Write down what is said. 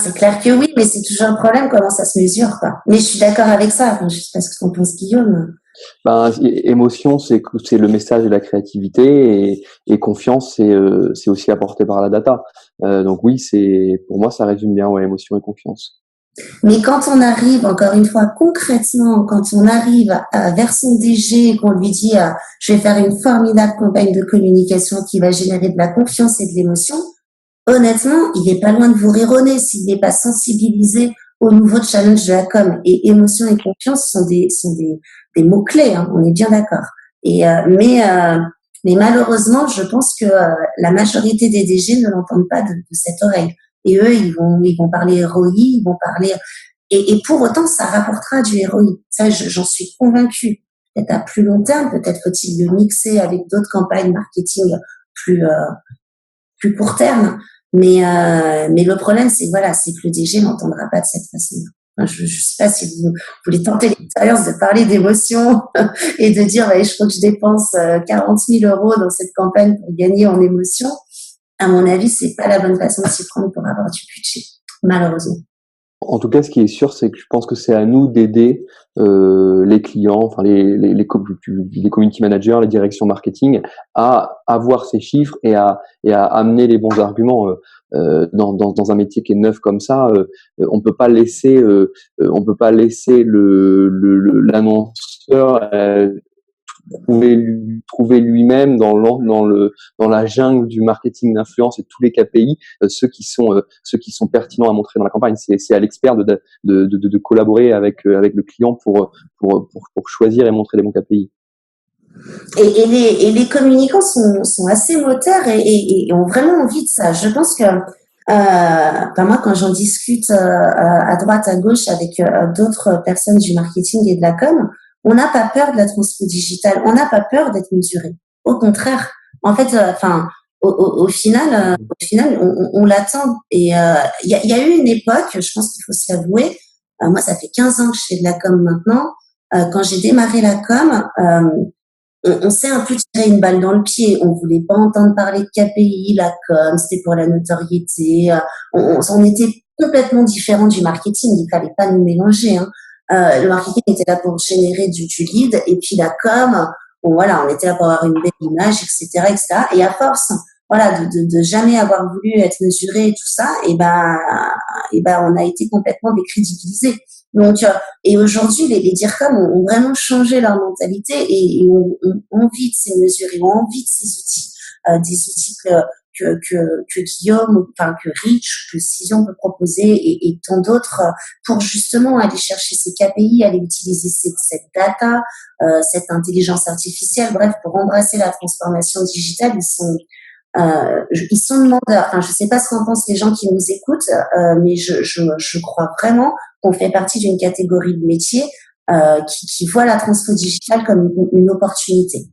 c'est clair que oui, mais c'est toujours un problème comment ça se mesure, quoi. Mais je suis d'accord avec ça. Enfin, je sais pas ce que t'en penses, Guillaume. Ben, émotion, c'est le message et la créativité, et confiance, c'est aussi apporté par la data. Donc oui, pour moi, ça résume bien, ouais, émotion et confiance. Mais quand on arrive, encore une fois, concrètement, quand on arrive vers son DG et qu'on lui dit je vais faire une formidable campagne de communication qui va générer de la confiance et de l'émotion, honnêtement, il n'est pas loin de vous rire au nez s'il n'est pas sensibilisé au nouveau challenge de la com. Et émotion et confiance sont des mots-clés, hein, on est bien d'accord. Mais malheureusement, je pense que la majorité des DG ne l'entendent pas de cette oreille. Et eux, ils vont parler ROI, ils vont parler... Et pour autant, ça rapportera du ROI. Ça, j'en suis convaincue. Peut-être à plus long terme, peut-être faut-il le mixer avec d'autres campagnes marketing plus, plus court terme. Mais le problème, c'est voilà, c'est que le DG n'entendra pas de cette façon-là. Enfin, je sais pas si vous voulez tenter l'expérience de parler d'émotion et de dire, ouais, je crois que je dépense 40 000 euros dans cette campagne pour gagner en émotion. À mon avis, c'est pas la bonne façon de s'y prendre pour avoir du budget, malheureusement. En tout cas, ce qui est sûr, c'est que je pense que c'est à nous d'aider les clients, enfin les community managers, les directions marketing, à avoir ces chiffres et à amener les bons arguments. Dans un métier qui est neuf comme ça, on peut pas laisser l'annonceur trouver lui-même dans la jungle du marketing d'influence et tous les KPI, ceux qui sont pertinents à montrer dans la campagne. C'est à l'expert de collaborer avec le client pour choisir et montrer les bons KPI. Et les communicants sont assez moteurs et ont vraiment envie de ça. Je pense que moi, quand j'en discute à droite, à gauche avec d'autres personnes du marketing et de la com, on n'a pas peur de la transfo digitale, on n'a pas peur d'être mesuré. Au contraire, en fait, au final, on l'attend. Et y a eu une époque, je pense qu'il faut se l'avouer. Moi, ça fait 15 ans que je fais de la com maintenant. Quand j'ai démarré la com, on s'est un peu tiré une balle dans le pied. On voulait pas entendre parler de KPI, la com, c'était pour la notoriété. On était complètement différent du marketing. Il fallait pas nous mélanger, hein. Le marketing était là pour générer du lead, et puis la com, bon voilà, on était là pour avoir une belle image, etc., etc. Et à force, voilà, de jamais avoir voulu être mesuré et tout ça, et ben, on a été complètement décrédibilisés. Donc, et aujourd'hui, les DIRCOM ont vraiment changé leur mentalité et ont envie de ces mesures, ils ont envie de ces outils, des outils que Guillaume, enfin que Rich, que Cision peut proposer et tant d'autres pour justement aller chercher ces KPI, aller utiliser cette data, cette intelligence artificielle, bref, pour embrasser la transformation digitale. Ils sont demandeurs. Enfin, je sais pas ce qu'en pensent les gens qui nous écoutent, mais je crois vraiment qu'on fait partie d'une catégorie de métiers qui voit la transfo digitale comme une opportunité.